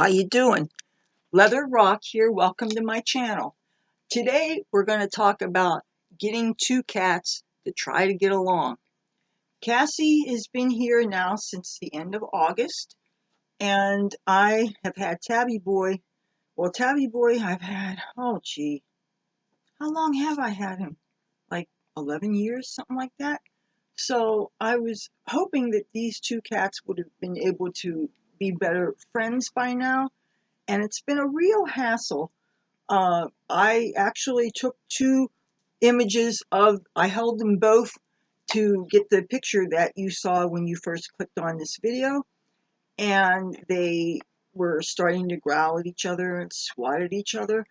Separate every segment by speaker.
Speaker 1: How you doing? Leathur Rokk here. Welcome to my channel. Today we're going to talk about getting two cats to try to get along. Cassie has been here now since the end of August, and I have had TabbyBoy. Well, TabbyBoy I've had, oh gee, how long have I had him? Like 11 years, something like that. So I was hoping that these two cats would have been able to be better friends by now. And it's been a real hassle. I actually took two images I held them both to get the picture that you saw when you first clicked on this video. And they were starting to growl at each other and swat at each other.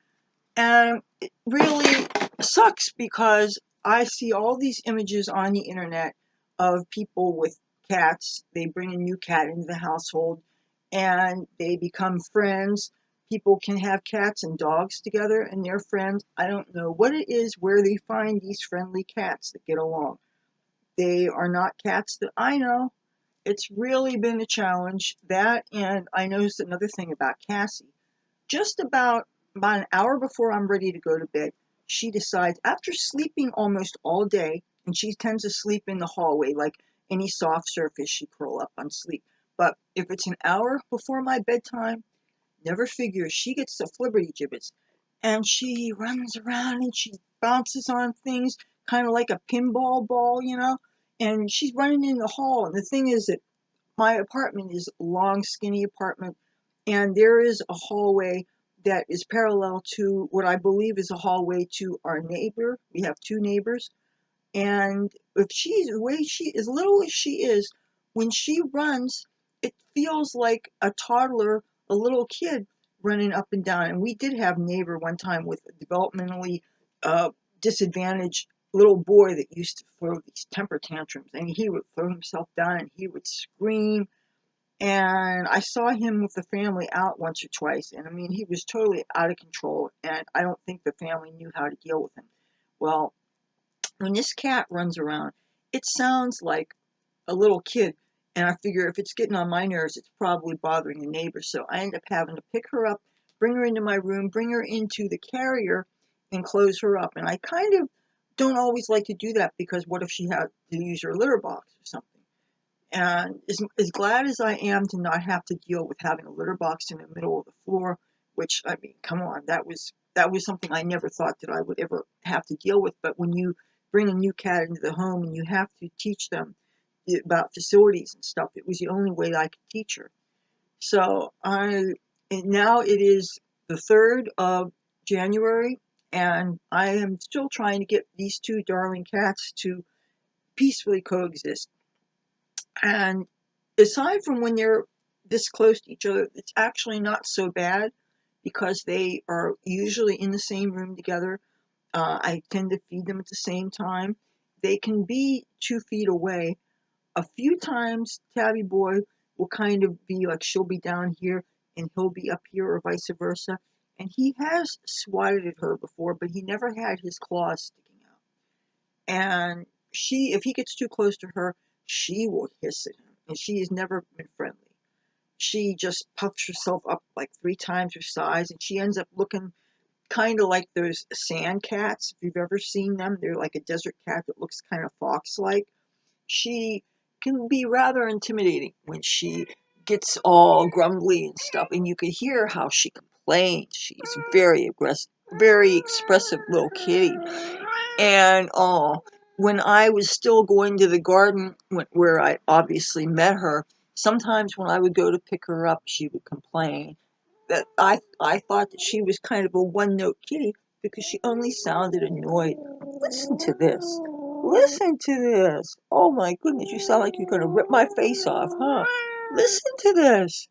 Speaker 1: And it really sucks because I see all these images on the internet of people with cats. They bring a new cat into the household and they become friends. People can have cats and dogs together and they're friends. I don't know what it is where they find these friendly cats that get along. They are not cats that I know. It's really been a challenge. That, and I noticed another thing about Cassie. Just about an hour before I'm ready to go to bed, she decides, after sleeping almost all day, and she tends to sleep in the hallway, like any soft surface, she curl up on sleep. But if it's an hour before my bedtime, never figures, she gets the flibberty gibbets. And she runs around and she bounces on things, kind of like a pinball ball, you know? And she's running in the hall. And the thing is that my apartment is a long, skinny apartment, and there is a hallway that is parallel to what I believe is a hallway to our neighbor. We have two neighbors, and if she's the way she, as little as she is, when she runs, it feels like a toddler, a little kid running up and down. And we did have a neighbor one time with a developmentally disadvantaged little boy that used to throw these temper tantrums, and he would throw himself down and he would scream. And I saw him with the family out once or twice, and I mean, he was totally out of control, and I don't think the family knew how to deal with him. Well, when this cat runs around, it sounds like a little kid, and I figure if it's getting on my nerves, it's probably bothering the neighbors. So I end up having to pick her up, bring her into my room, bring her into the carrier, and close her up. And I kind of don't always like to do that because what if she had to use her litter box or something? And as glad as I am to not have to deal with having a litter box in the middle of the floor, which, I mean, come on, that was something I never thought that I would ever have to deal with. But when you bring a new cat into the home and you have to teach them about facilities and stuff, it was the only way I could teach her. So and now it is the 3rd of January, and I am still trying to get these two darling cats to peacefully coexist. And aside from when they're this close to each other, it's actually not so bad because they are usually in the same room together. I tend to feed them at the same time. They can be 2 feet away. A few times, TabbyBoy will kind of be like, she'll be down here and he'll be up here, or vice versa. And he has swatted at her before, but he never had his claws sticking out. And if he gets too close to her, she will hiss at him, and she has never been friendly. She just puffs herself up like 3 times her size, and she ends up looking kind of like those sand cats, if you've ever seen them. They're like a desert cat that looks kind of fox-like. She can be rather intimidating when she gets all grumbly and stuff, and you can hear how she complains. She's very aggressive, very expressive little kitty. And when I was still going to the garden where I obviously met her, sometimes when I would go to pick her up, she would complain that I thought that she was kind of a one-note kitty because she only sounded annoyed. Listen to this. Listen to this. Oh my goodness, you sound like you're going to rip my face off, huh? Listen to this.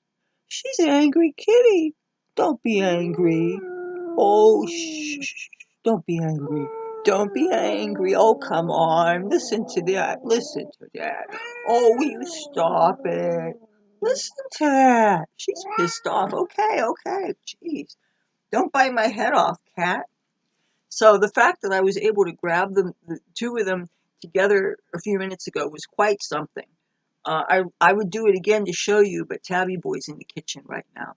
Speaker 1: She's an angry kitty. Don't be angry. Oh, shh. Don't be angry. Don't be angry. Oh, come on. Listen to that. Listen to that. Oh, will you stop it? Listen to that. She's pissed off. Okay. Jeez. Don't bite my head off, cat. So the fact that I was able to grab the 2 of them together a few minutes ago was quite something. I would do it again to show you, but TabbyBoy's in the kitchen right now.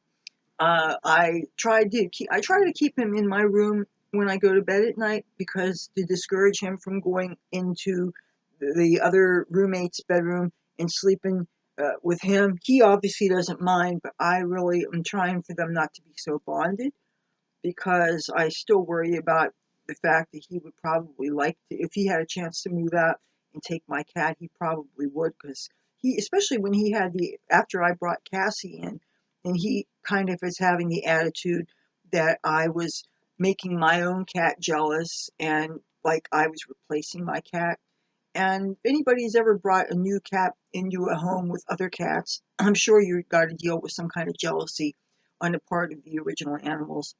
Speaker 1: I try to keep him in my room when I go to bed at night, because to discourage him from going into the other roommate's bedroom and sleeping with him. He obviously doesn't mind, but I really am trying for them not to be so bonded, because I still worry about the fact that he would probably like to, if he had a chance to move out and take my cat, he probably would, because he, especially when he had after I brought Cassie in, and he kind of is having the attitude that I was making my own cat jealous, and like I was replacing my cat. And if anybody's ever brought a new cat into a home with other cats, I'm sure you've got to deal with some kind of jealousy on the part of the original animals.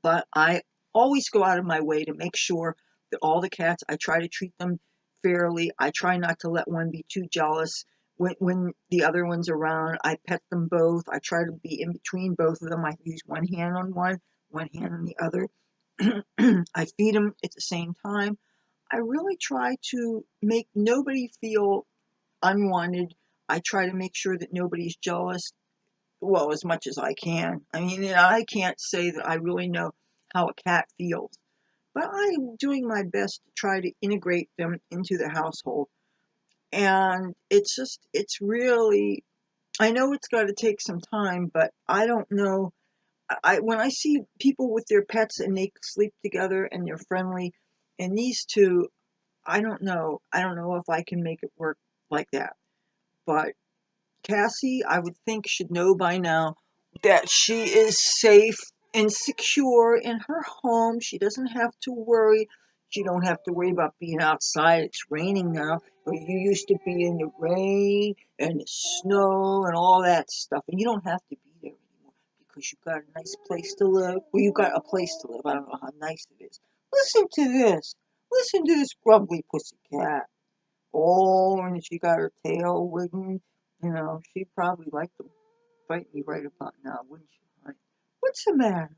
Speaker 1: But I always go out of my way to make sure that all the cats, I try to treat them fairly. I try not to let one be too jealous. When the other one's around, I pet them both. I try to be in between both of them. I use one hand on one hand on the other. I feed them at the same time. I really try to make nobody feel unwanted. I try to make sure that nobody's jealous, well, as much as I can. I mean, I can't say that I really know how a cat feels, but I'm doing my best to try to integrate them into the household. And it's really, I know it's got to take some time, but I don't know. When I see people with their pets and they sleep together and they're friendly, and these two, I don't know. I don't know if I can make it work like that. But Cassie, I would think, should know by now that she is safe and secure in her home. She doesn't have to worry. She don't have to worry about being outside. It's raining now. But you used to be in the rain and the snow and all that stuff. And you don't have to be there anymore, because you've got a nice place to live. Well, you've got a place to live. I don't know how nice it is. Listen to this. Listen to this grumbly pussy cat. Oh, and she got her tail wiggling. You know, she'd probably like to fight me right about now, wouldn't you, honey? What's the matter?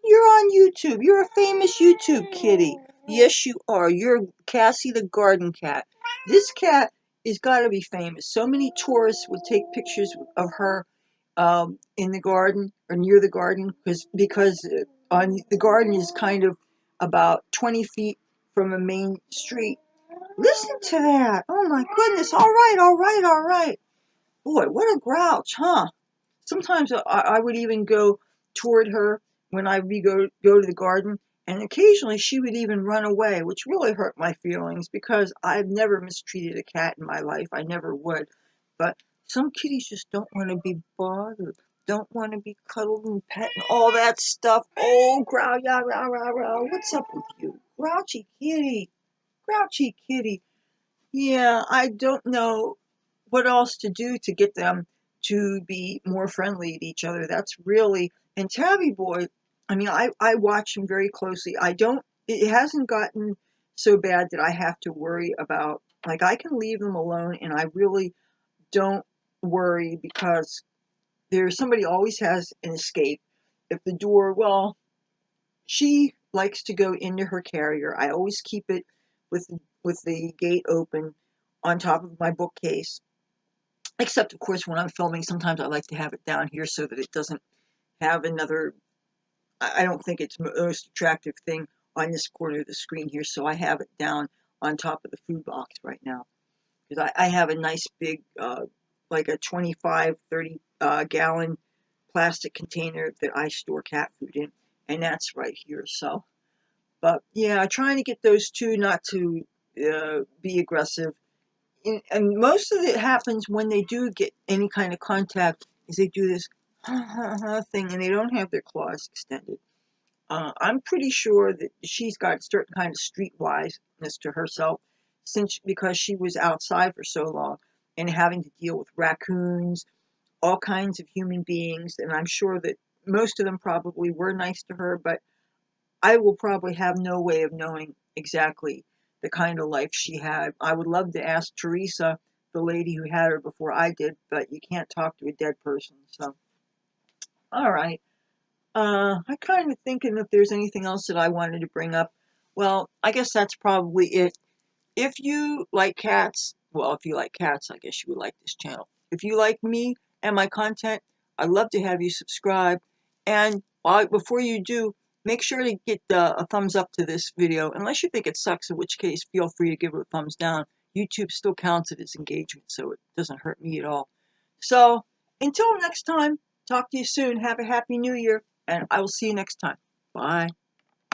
Speaker 1: You're on YouTube. You're a famous YouTube kitty. Yes, you are. You're Cassie the garden cat. This cat is got to be famous. So many tourists would take pictures of her in the garden or near the garden, because on the garden is kind of about 20 feet from a main street. Listen to that. Oh my goodness. All right, all right, all right. Boy, what a grouch, huh? Sometimes I would even go toward her when I would go to the garden, and occasionally she would even run away, which really hurt my feelings, because I've never mistreated a cat in my life. I never would. But some kitties just don't want to be bothered, don't want to be cuddled and pet and all that stuff. Oh, growl, yeah, rah, rah, rah. What's up with you? Grouchy kitty. Grouchy kitty. Yeah, I don't know what else to do to get them to be more friendly to each other. That's really, and TabbyBoy, I mean, I watch him very closely. It hasn't gotten so bad that I have to worry about, like, I can leave them alone, and I really don't worry, because somebody always has an escape. If the door, well, she likes to go into her carrier. I always keep it with the gate open on top of my bookcase. Except, of course, when I'm filming, sometimes I like to have it down here so that it doesn't have another. I don't think it's the most attractive thing on this corner of the screen here, so I have it down on top of the food box right now. Because I have a nice big, like a 25, 30 gallon plastic container that I store cat food in, and that's right here. So, but yeah, trying to get those two not to be aggressive. And most of it happens when they do get any kind of contact, is they do this thing, and they don't have their claws extended. I'm pretty sure that she's got a certain kind of streetwiseness to herself, because she was outside for so long and having to deal with raccoons, all kinds of human beings, and I'm sure that most of them probably were nice to her, but I will probably have no way of knowing exactly the kind of life she had. I would love to ask Teresa, the lady who had her before I did, but you can't talk to a dead person. So, all right. I kind of thinking if there's anything else that I wanted to bring up. Well, I guess that's probably it. If you like cats, well, if you like cats, I guess you would like this channel. If you like me and my content, I'd love to have you subscribe. And before you do, make sure to get a thumbs up to this video, unless you think it sucks, in which case feel free to give it a thumbs down. YouTube still counts it as engagement, so it doesn't hurt me at all. So until next time, talk to you soon. Have a happy new year, and I will see you next time. Bye.